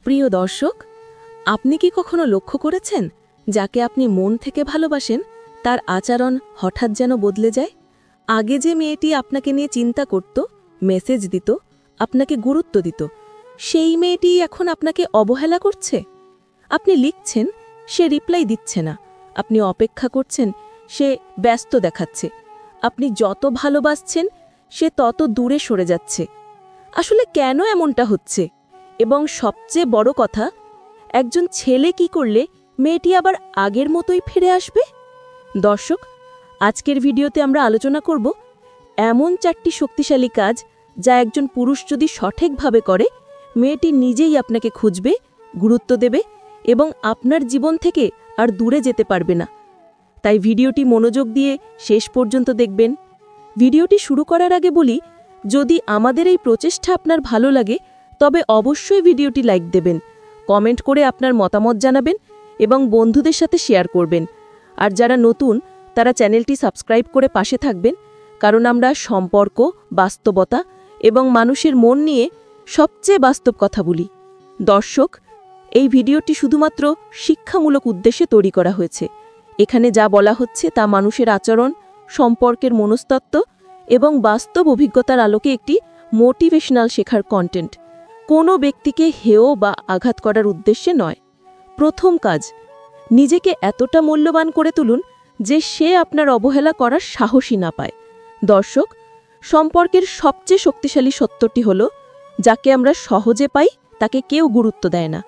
প্রিয় দর্শক, আপনি কি কখনো লক্ষ্য করেছেন যাকে আপনি মন থেকে ভালোবাসেন তার আচরণ হঠাৎ যেন বদলে যায়? আগে যে মেয়েটি আপনাকে নিয়ে চিন্তা করত, মেসেজ দিত, আপনাকে গুরুত্ব দিত, সেই মেয়েটি এখন আপনাকে অবহেলা করছে। আপনি লিখছেন, সে রিপ্লাই দিচ্ছে না। আপনি অপেক্ষা করছেন, সে ব্যস্ত দেখাচ্ছে। আপনি যত ভালোবাসছেন, সে তত দূরে সরে যাচ্ছে। আসলে কেন এমনটা হচ্ছে? এবং সবচেয়ে বড় কথা, একজন ছেলে কি করলে মেয়েটি আবার আগের মতোই ফিরে আসবে? দর্শক, আজকের ভিডিওতে আমরা আলোচনা করব এমন 4টি শক্তিশালী কাজ যা একজন পুরুষ যদি সঠিকভাবে করে, মেয়েটি নিজেই আপনাকে খুঁজবে, গুরুত্ব দেবে এবং আপনার জীবন থেকে আর দূরে যেতে পারবে না। তাই ভিডিওটি মনোযোগ দিয়ে শেষ পর্যন্ত দেখবেন। ভিডিওটি শুরু করার আগে বলি, যদি আমাদের এই প্রচেষ্টা আপনার ভালো লাগে তবে অবশ্যই ভিডিওটি লাইক দেবেন, কমেন্ট করে আপনার মতামত জানাবেন এবং বন্ধুদের সাথে শেয়ার করবেন। আর যারা নতুন তারা চ্যানেলটি সাবস্ক্রাইব করে পাশে থাকবেন, কারণ আমরা সম্পর্ক, বাস্তবতা এবং মানুষের মন নিয়ে সবচেয়ে বাস্তব কথা বলি। দর্শক, এই ভিডিওটি শুধুমাত্র শিক্ষামূলক উদ্দেশ্যে তৈরি করা হয়েছে। এখানে যা বলা হচ্ছে তা মানুষের আচরণ, সম্পর্কের মনস্তত্ত্ব এবং বাস্তব অভিজ্ঞতার আলোকে একটি মোটিভেশনাল শেখার কন্টেন্ট। কোনো ব্যক্তিকে হেয় বা আঘাত করার উদ্দেশ্যে নয়। প্রথম কাজ, নিজেকে এতটা মূল্যবান করে তুলুন যে সে আপনার অবহেলা করার সাহসই না পায়। দর্শক, সম্পর্কের সবচেয়ে শক্তিশালী সত্যটি হল, যাকে আমরা সহজে পাই তাকে কেউ গুরুত্ব দেয় না।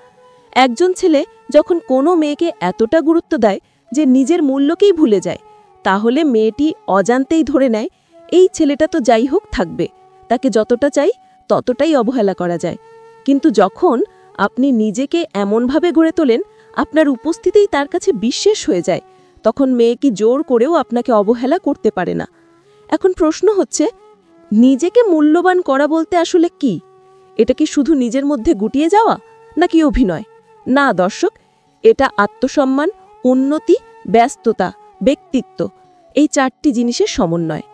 একজন ছেলে যখন কোনো মেয়েকে এতটা গুরুত্ব দেয় যে নিজের মূল্যকেই ভুলে যায়, তাহলে মেয়েটি অজান্তেই ধরে নেয় এই ছেলেটা তো যাই হোক থাকবে, তাকে যতটা চাই ততটাই অবহেলা করা যায়। কিন্তু যখন আপনি নিজেকে এমনভাবে গড়ে তোলেন আপনার উপস্থিতিই তার কাছে বিশ্বাস হয়ে যায়, তখন মেয়ে কি জোর করেও আপনাকে অবহেলা করতে পারে না। এখন প্রশ্ন হচ্ছে, নিজেকে মূল্যবান করা বলতে আসলে কি? এটা কি শুধু নিজের মধ্যে গুটিয়ে যাওয়া, নাকি অভিনয়? না দর্শক, এটা আত্মসম্মান, উন্নতি, ব্যস্ততা, ব্যক্তিত্ব, এই 4টি জিনিসের সমন্বয়।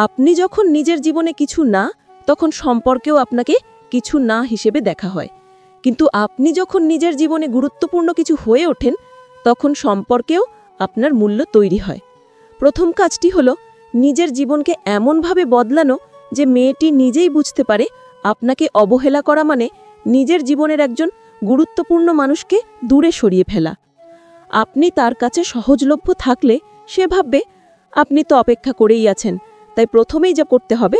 আপনি যখন নিজের জীবনে কিছু না, তখন সম্পর্কেও আপনাকে কিছু না হিসেবে দেখা হয়। কিন্তু আপনি যখন নিজের জীবনে গুরুত্বপূর্ণ কিছু হয়ে ওঠেন, তখন সম্পর্কেও আপনার মূল্য তৈরি হয়। প্রথম কাজটি হলো নিজের জীবনকে এমনভাবে বদলানো যে মেয়েটি নিজেই বুঝতে পারে আপনাকে অবহেলা করা মানে নিজের জীবনের একজন গুরুত্বপূর্ণ মানুষকে দূরে সরিয়ে ফেলা। আপনি তার কাছে সহজলভ্য থাকলে সে ভাববে আপনি তো অপেক্ষা করেই আছেন। তাই প্রথমেই যা করতে হবে,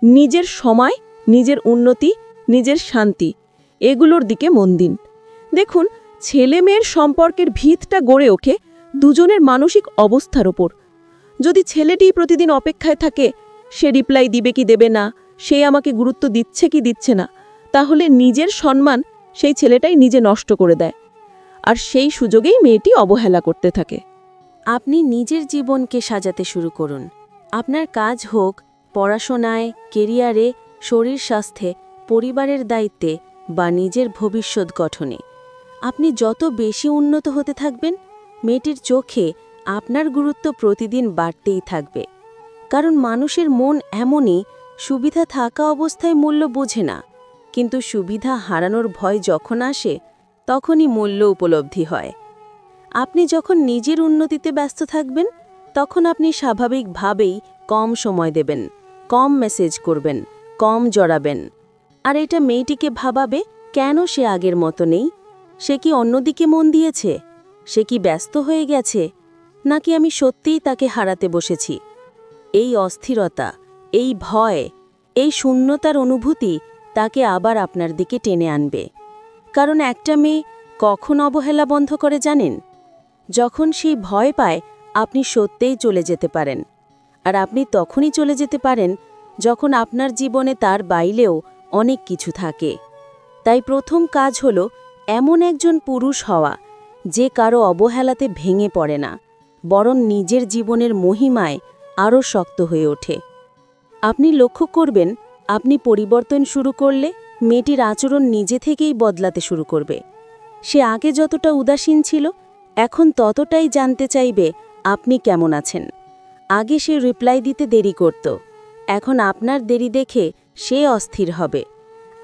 নিজের সময়, নিজের উন্নতি, নিজের শান্তি, এগুলোর দিকে মন দিন। দেখুন, ছেলে মেয়ের সম্পর্কের ভিতটা গড়ে ওঠে দুজনের মানসিক অবস্থার ওপর। যদি ছেলেটি প্রতিদিন অপেক্ষায় থাকে, সে রিপ্লাই দিবে কি দেবে না, সে আমাকে গুরুত্ব দিচ্ছে কি দিচ্ছে না, তাহলে নিজের সম্মান সেই ছেলেটাই নিজে নষ্ট করে দেয়। আর সেই সুযোগেই মেয়েটি অবহেলা করতে থাকে। আপনি নিজের জীবনকে সাজাতে শুরু করুন। আপনার কাজ হোক পড়াশোনায়, কেরিয়ারে, শরীর স্বাস্থ্যে, পরিবারের দায়িত্বে বা নিজের ভবিষ্যৎ গঠনে। আপনি যত বেশি উন্নত হতে থাকবেন, মেয়েটির চোখে আপনার গুরুত্ব প্রতিদিন বাড়তেই থাকবে। কারণ মানুষের মন এমনই, সুবিধা থাকা অবস্থায় মূল্য বোঝে না, কিন্তু সুবিধা হারানোর ভয় যখন আসে তখনই মূল্য উপলব্ধি হয়। আপনি যখন নিজের উন্নতিতে ব্যস্ত থাকবেন, তখন আপনি স্বাভাবিকভাবেই কম সময় দেবেন, কম মেসেজ করবেন, কম জড়াবেন। আর এটা মেয়েটিকে ভাবাবে, কেন সে আগের মতো নেই? সে কি অন্যদিকে মন দিয়েছে? সে কি ব্যস্ত হয়ে গেছে? নাকি আমি সত্যিই তাকে হারাতে বসেছি? এই অস্থিরতা, এই ভয়, এই শূন্যতার অনুভূতি তাকে আবার আপনার দিকে টেনে আনবে। কারণ একটা মেয়ে কখন অবহেলা বন্ধ করে জানেন? যখন সেই ভয় পায় আপনি সত্যিই চলে যেতে পারেন। আর আপনি তখনই চলে যেতে পারেন যখন আপনার জীবনে তার বাইরেও অনেক কিছু থাকে। তাই প্রথম কাজ হলো এমন একজন পুরুষ হওয়া যে কারো অবহেলাতে ভেঙে পড়ে না, বরং নিজের জীবনের মহিমায় আরও শক্ত হয়ে ওঠে। আপনি লক্ষ্য করবেন, আপনি পরিবর্তন শুরু করলে মেয়েটির আচরণ নিজে থেকেই বদলাতে শুরু করবে। সে আগে যতটা উদাসীন ছিল, এখন ততটাই জানতে চাইবে আপনি কেমন আছেন। আগে সে রিপ্লাই দিতে দেরি করত, এখন আপনার দেরি দেখে সে অস্থির হবে।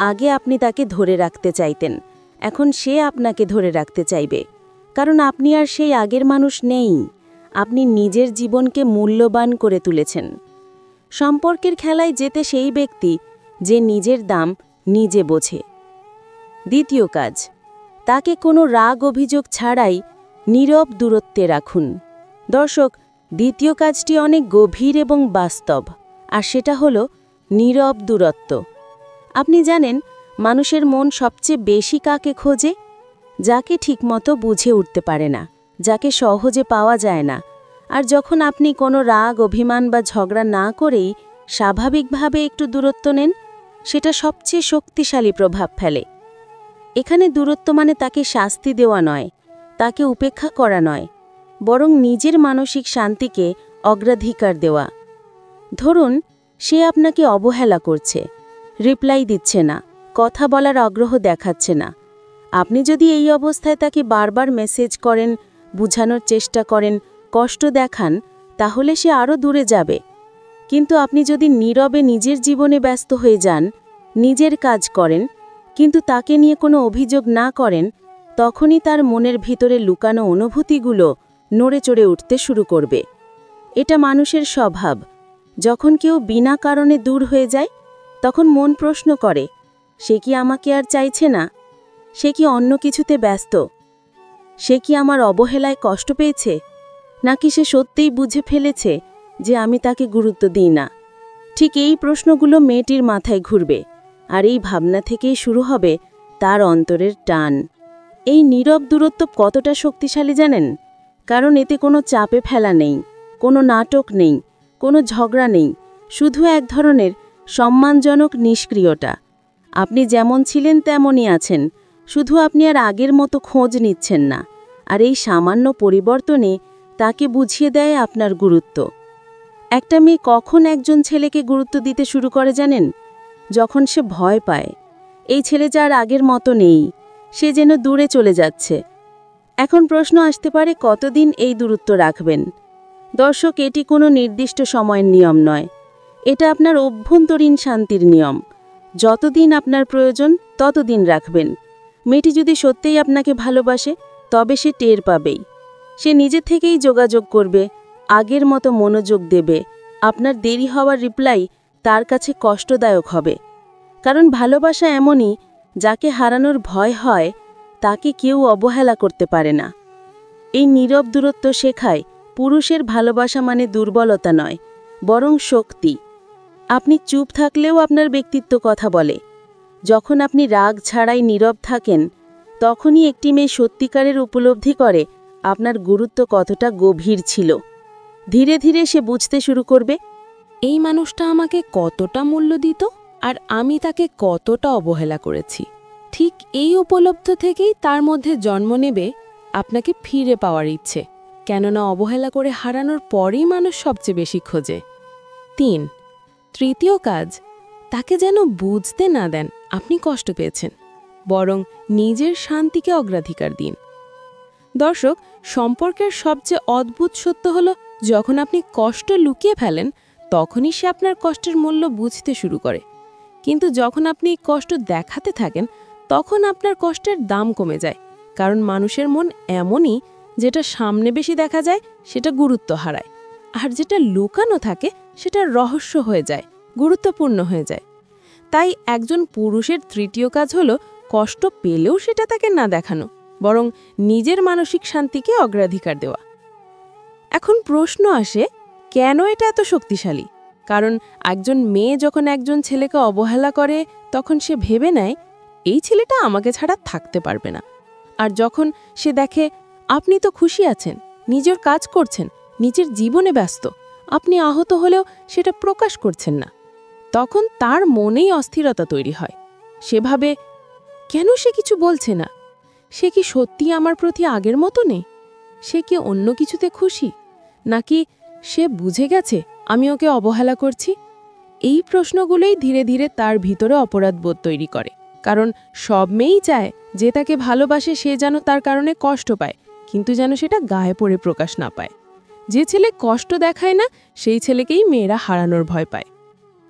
আগে আপনি তাকে ধরে রাখতে চাইতেন, এখন সে আপনাকে ধরে রাখতে চাইবে, কারণ আপনি আর সেই আগের মানুষ নেই। আপনি নিজের জীবনকে মূল্যবান করে তুলেছেন। সম্পর্কের খেলায় জেতে সেই ব্যক্তি যে নিজের দাম নিজে বোঝে। দ্বিতীয় কাজ, তাকে কোনো রাগ অভিযোগ ছাড়াই নীরব দূরত্বে রাখুন। দর্শক, দ্বিতীয় কাজটি অনেক গভীর এবং বাস্তব, আর সেটা হলো নীরব দূরত্ব। আপনি জানেন মানুষের মন সবচেয়ে বেশি কাকে খোঁজে? যাকে ঠিকমতো বুঝে উঠতে পারে না, যাকে সহজে পাওয়া যায় না। আর যখন আপনি কোনো রাগ অভিমান বা ঝগড়া না করেই স্বাভাবিকভাবে একটু দূরত্ব নেন, সেটা সবচেয়ে শক্তিশালী প্রভাব ফেলে। এখানে দূরত্ব মানে তাকে শাস্তি দেওয়া নয়, তাকে উপেক্ষা করা নয়, বরং নিজের মানসিক শান্তিকে অগ্রাধিকার দেওয়া। ধরুন সে আপনাকে অবহেলা করছে, রিপ্লাই দিচ্ছে না, কথা বলার আগ্রহ দেখাচ্ছে না। আপনি যদি এই অবস্থায় তাকে বারবার মেসেজ করেন, বুঝানোর চেষ্টা করেন, কষ্ট দেখান, তাহলে সে আরও দূরে যাবে। কিন্তু আপনি যদি নীরবে নিজের জীবনে ব্যস্ত হয়ে যান, নিজের কাজ করেন, কিন্তু তাকে নিয়ে কোনো অভিযোগ না করেন, তখনই তার মনের ভিতরে লুকানো অনুভূতিগুলো নড়ে চড়ে উঠতে শুরু করবে। এটা মানুষের স্বভাব। যখন কেউ বিনা কারণে দূর হয়ে যায়, তখন মন প্রশ্ন করে, সে কি আমাকে আর চাইছে না? সে কি অন্য কিছুতে ব্যস্ত? সে কি আমার অবহেলায় কষ্ট পেয়েছে? নাকি সে সত্যিই বুঝে ফেলেছে যে আমি তাকে গুরুত্ব দিই না? ঠিক এই প্রশ্নগুলো মেয়েটির মাথায় ঘুরবে, আর এই ভাবনা থেকেই শুরু হবে তার অন্তরের টান। এই নীরব দূরত্ব কতটা শক্তিশালী জানেন? কারণ এতে কোনো চাপে ফেলা নেই, কোনো নাটক নেই, কোনো ঝগড়া নেই, শুধু এক ধরনের সম্মানজনক নিষ্ক্রিয়তা। আপনি যেমন ছিলেন তেমনই আছেন, শুধু আপনি আর আগের মতো খোঁজ নিচ্ছেন না। আর এই সামান্য পরিবর্তনে তাকে বুঝিয়ে দেয় আপনার গুরুত্ব। একটা মেয়ে কখন একজন ছেলেকে গুরুত্ব দিতে শুরু করে জানেন? যখন সে ভয় পায় এই ছেলেটা আর আগের মতো নেই, সে যেন দূরে চলে যাচ্ছে। এখন প্রশ্ন আসতে পারে, কতদিন এই দূরত্ব রাখবেন? দর্শক, এটি কোনো নির্দিষ্ট সময়ের নিয়ম নয়, এটা আপনার অভ্যন্তরীণ শান্তির নিয়ম। যতদিন আপনার প্রয়োজন ততদিন রাখবেন। মেয়েটি যদি সত্যিই আপনাকে ভালোবাসে, তবে সে টের পাবেই। সে নিজে থেকেই যোগাযোগ করবে, আগের মতো মনোযোগ দেবে। আপনার দেরি হওয়ার রিপ্লাই তার কাছে কষ্টদায়ক হবে। কারণ ভালোবাসা এমনই, যাকে হারানোর ভয় হয় তাকে কেউ অবহেলা করতে পারে না। এই নীরব দূরত্ব শেখায় পুরুষের ভালোবাসা মানে দুর্বলতা নয়, বরং শক্তি। আপনি চুপ থাকলেও আপনার ব্যক্তিত্ব কথা বলে। যখন আপনি রাগ ছাড়াই নীরব থাকেন, তখনই একটি মেয়ে সত্যিকারের উপলব্ধি করে আপনার গুরুত্ব কতটা গভীর ছিল। ধীরে ধীরে সে বুঝতে শুরু করবে, এই মানুষটা আমাকে কতটা মূল্য দিত আর আমি তাকে কতটা অবহেলা করেছি। ঠিক এই উপলব্ধ থেকেই তার মধ্যে জন্ম নেবে আপনাকে ফিরে পাওয়ার ইচ্ছে, কেননা অবহেলা করে হারানোর পরেই মানুষ সবচেয়ে বেশি খোঁজে। ৩. তৃতীয় কাজ, তাকে যেন বুঝতে না দেন আপনি কষ্ট পেয়েছেন, বরং নিজের শান্তিকে অগ্রাধিকার দিন। দর্শক, সম্পর্কের সবচেয়ে অদ্ভুত সত্য হলো, যখন আপনি কষ্ট লুকিয়ে ফেলেন, তখনই সে আপনার কষ্টের মূল্য বুঝতে শুরু করে। কিন্তু যখন আপনি কষ্ট দেখাতে থাকেন, তখন আপনার কষ্টের দাম কমে যায়। কারণ মানুষের মন এমনই, যেটা সামনে বেশি দেখা যায় সেটা গুরুত্ব হারায়, আর যেটা লুকানো থাকে সেটা রহস্য হয়ে যায়, গুরুত্বপূর্ণ হয়ে যায়। তাই একজন পুরুষের তৃতীয় কাজ হলো কষ্ট পেলেও সেটা তাকে না দেখানো, বরং নিজের মানসিক শান্তিকে অগ্রাধিকার দেওয়া। এখন প্রশ্ন আসে, কেন এটা এত শক্তিশালী? কারণ একজন মেয়ে যখন একজন ছেলেকে অবহেলা করে, তখন সে ভেবে নেয় এই ছেলেটা আমাকে ছাড়া থাকতে পারবে না। আর যখন সে দেখে আপনি তো খুশি আছেন, নিজের কাজ করছেন, নিজের জীবনে ব্যস্ত, আপনি আহত হলেও সেটা প্রকাশ করছেন না, তখন তার মনেই অস্থিরতা তৈরি হয়। সে ভাবে, কেন সে কিছু বলছে না? সে কি সত্যি আমার প্রতি আগের মতো নেই? সে কি অন্য কিছুতে খুশি? নাকি সে বুঝে গেছে আমি ওকে অবহেলা করছি? এই প্রশ্নগুলোই ধীরে ধীরে তার ভিতরে অপরাধবোধ তৈরি করে। কারণ সব মেয়েই চায় যে তাকে ভালোবাসে সে যেন তার কারণে কষ্ট পায়, কিন্তু যেন সেটা গায়ে পড়ে প্রকাশ না পায়। যে ছেলে কষ্ট দেখায় না, সেই ছেলেকেই মেয়েরা হারানোর ভয় পায়।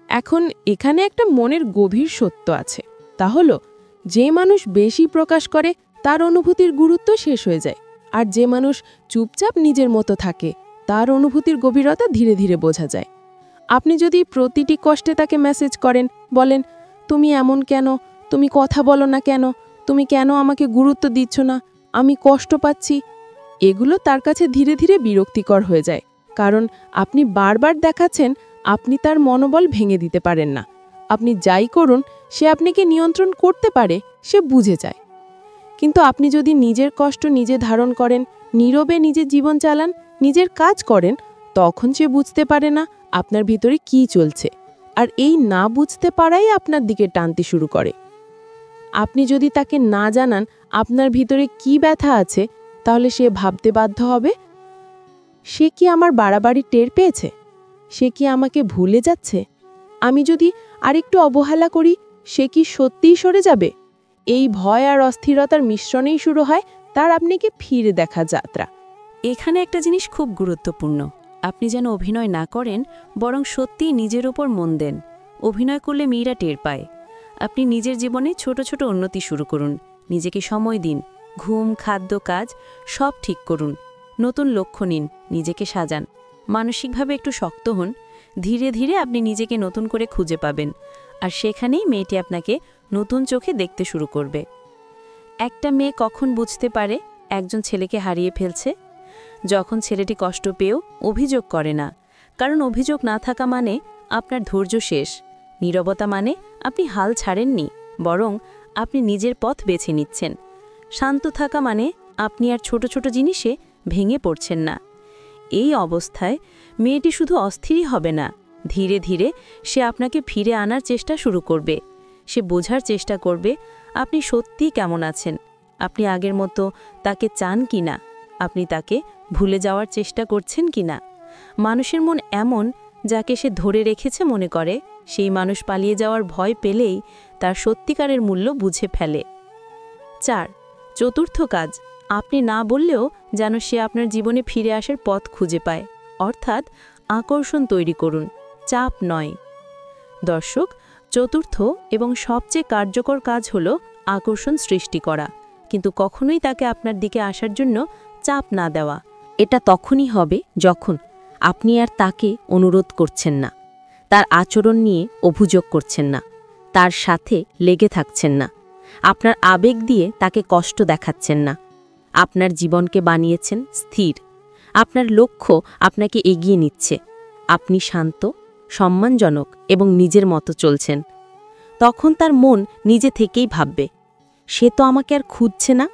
এখন এখানে একটা মনের গভীর সত্য আছে, তা হলো যে মানুষ বেশি প্রকাশ করে তার অনুভূতির গুরুত্ব শেষ হয়ে যায়, আর যে মানুষ চুপচাপ নিজের মতো থাকে তার অনুভূতির গভীরতা ধীরে ধীরে বোঝা যায়। আপনি যদি প্রতিটি কষ্টে তাকে মেসেজ করেন, বলেন তুমি এমন কেন, তুমি কথা বলো না কেন, তুমি কেন আমাকে গুরুত্ব দিচ্ছ না, আমি কষ্ট পাচ্ছি, এগুলো তার কাছে ধীরে ধীরে বিরক্তিকর হয়ে যায়। কারণ আপনি বারবার দেখাচ্ছেন আপনি তার মনোবল ভেঙে দিতে পারেন না। আপনি যাই করুন সে আপনাকে নিয়ন্ত্রণ করতে পারে, সে বুঝে যায়। কিন্তু আপনি যদি নিজের কষ্ট নিজে ধারণ করেন, নীরবে নিজের জীবন চালান, নিজের কাজ করেন, তখন সে বুঝতে পারে না আপনার ভিতরে কি চলছে, আর এই না বুঝতে পারাই আপনার দিকে টানতে শুরু করে। আপনি যদি তাকে না জানান আপনার ভিতরে কি ব্যথা আছে, তাহলে সে ভাবতে বাধ্য হবে, সে কি আমার বাড়াবাড়ি টের পেয়েছে, সে কি আমাকে ভুলে যাচ্ছে, আমি যদি আরেকটু অবহেলা করি সে কি সত্যিই সরে যাবে। এই ভয় আর অস্থিরতার মিশ্রণেই শুরু হয় তার আপনাকে ফিরে দেখা যাত্রা। এখানে একটা জিনিস খুব গুরুত্বপূর্ণ, আপনি যেন অভিনয় না করেন, বরং সত্যিই নিজের ওপর মন দেন। অভিনয় করলে মেয়েরা টের পায়। আপনি নিজের জীবনে ছোট ছোট উন্নতি শুরু করুন, নিজেকে সময় দিন, ঘুম, খাদ্য, কাজ সব ঠিক করুন, নতুন লক্ষ্য নিন, নিজেকে সাজান, মানসিকভাবে একটু শক্ত হন। ধীরে ধীরে আপনি নিজেকে নতুন করে খুঁজে পাবেন, আর সেখানেই মেয়েটি আপনাকে নতুন চোখে দেখতে শুরু করবে। একটা মেয়ে কখন বুঝতে পারে একজন ছেলেকে হারিয়ে ফেলছে? যখন ছেলেটি কষ্ট পেয়েও অভিযোগ করে না, কারণ অভিযোগ না থাকা মানে আপনার ধৈর্য শেষ। নীরবতা মানে আপনি হাল ছাড়েননি, বরং আপনি নিজের পথ বেছে নিচ্ছেন। শান্ত থাকা মানে আপনি আর ছোট ছোট জিনিসে ভেঙে পড়ছেন না। এই অবস্থায় মেয়েটি শুধু অস্থিরই হবে না, ধীরে ধীরে সে আপনাকে ফিরে আনার চেষ্টা শুরু করবে। সে বোঝার চেষ্টা করবে আপনি সত্যিই কেমন আছেন, আপনি আগের মতো তাকে চান কি না, আপনি তাকে ভুলে যাওয়ার চেষ্টা করছেন কি না। মানুষের মন এমন, যাকে সে ধরে রেখেছে মনে করে, সেই মানুষ পালিয়ে যাওয়ার ভয় পেলেই তার সত্যিকারের মূল্য বুঝে ফেলে। 4. চতুর্থ কাজ, আপনি না বললেও যেন সে আপনার জীবনে ফিরে আসার পথ খুঁজে পায়, অর্থাৎ আকর্ষণ তৈরি করুন, চাপ নয়। দর্শক, চতুর্থ এবং সবচেয়ে কার্যকর কাজ হল আকর্ষণ সৃষ্টি করা, কিন্তু কখনোই তাকে আপনার দিকে আসার জন্য চাপ না দেওয়া। এটা তখনই হবে যখন আপনি আর তাকে অনুরোধ করছেন না, তার আচরণ নিয়ে অভিযোগ করছেন না, তার সাথে লেগে থাকছেন না, আপনার আবেগ দিয়ে তাকে কষ্ট দেখাচ্ছেন না। আপনার জীবনকে বানিয়েছেন স্থির, আপনার লক্ষ্য আপনাকে এগিয়ে নিচ্ছে, আপনি শান্ত, সম্মানজনক এবং নিজের মতো চলছেন। তখন তার মন নিজে থেকেই ভাববে, সে তো আমাকে আর খুঁজছে না,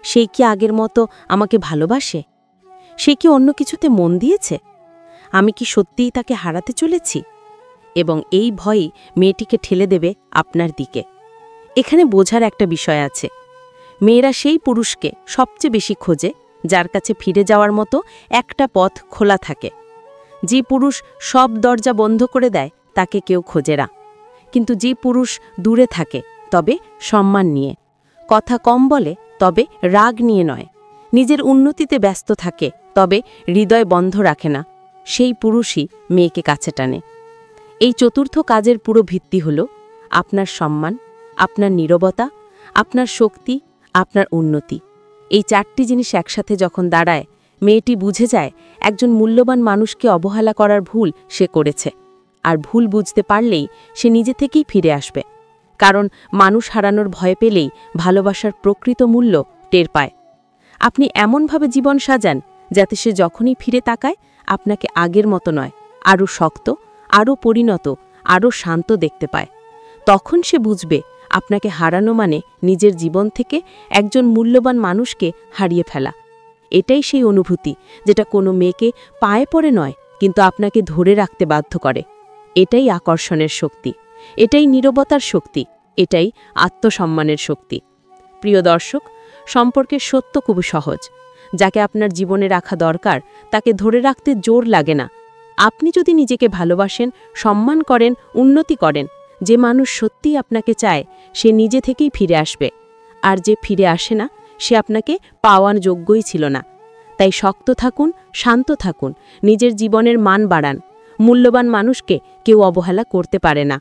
সে কি আগের মতো আমাকে ভালোবাসে, সে কি অন্য কিছুতে মন দিয়েছে, আমি কি সত্যিই তাকে হারাতে চলেছি। এবং এই ভয়ই মেয়েটিকে ঠেলে দেবে আপনার দিকে। এখানে বোঝার একটা বিষয় আছে, মেয়েরা সেই পুরুষকে সবচেয়ে বেশি খোঁজে যার কাছে ফিরে যাওয়ার মতো একটা পথ খোলা থাকে। যে পুরুষ সব দরজা বন্ধ করে দেয় তাকে কেউ খোঁজে না, কিন্তু যে পুরুষ দূরে থাকে তবে সম্মান নিয়ে, কথা কম বলে তবে রাগ নিয়ে নয়, নিজের উন্নতিতে ব্যস্ত থাকে তবে হৃদয় বন্ধ রাখে না, সেই পুরুষই মেয়েকে কাছে টানে। এই চতুর্থ কাজের পুরো ভিত্তি হল আপনার সম্মান, আপনার নীরবতা, আপনার শক্তি, আপনার উন্নতি। এই 4টি জিনিস একসাথে যখন দাঁড়ায়, মেয়েটি বুঝে যায় একজন মূল্যবান মানুষকে অবহেলা করার ভুল সে করেছে, আর ভুল বুঝতে পারলেই সে নিজে থেকেই ফিরে আসবে। কারণ মানুষ হারানোর ভয় পেলেই ভালোবাসার প্রকৃত মূল্য টের পায়। আপনি এমনভাবে জীবন সাজান যাতে সে যখনই ফিরে তাকায় আপনাকে আগের মতো নয়, আরও শক্ত, আরও পরিণত, আরও শান্ত দেখতে পায়। তখন সে বুঝবে আপনাকে হারানো মানে নিজের জীবন থেকে একজন মূল্যবান মানুষকে হারিয়ে ফেলা। এটাই সেই অনুভূতি যেটা কোনো মেয়েকে পায়ে পড়ে নয়, কিন্তু আপনাকে ধরে রাখতে বাধ্য করে। এটাই আকর্ষণের শক্তি, এটাই নীরবতার শক্তি, এটাই আত্মসম্মানের শক্তি। প্রিয় দর্শক, সম্পর্কের সত্য খুব সহজ। যাকে আপনার জীবনে রাখা দরকার তাকে ধরে রাখতে জোর লাগে না। আপনি যদি নিজেকে ভালোবাসেন, সম্মান করেন, উন্নতি করেন, যে মানুষ সত্যিই আপনাকে চায় সে নিজে থেকেই ফিরে আসবে। আর যে ফিরে আসে না সে আপনাকে পাওয়ার যোগ্যই ছিল না। তাই শক্ত থাকুন, শান্ত থাকুন, নিজের জীবনের মান বাড়ান। মূল্যবান মানুষকে কেউ অবহেলা করতে পারে না।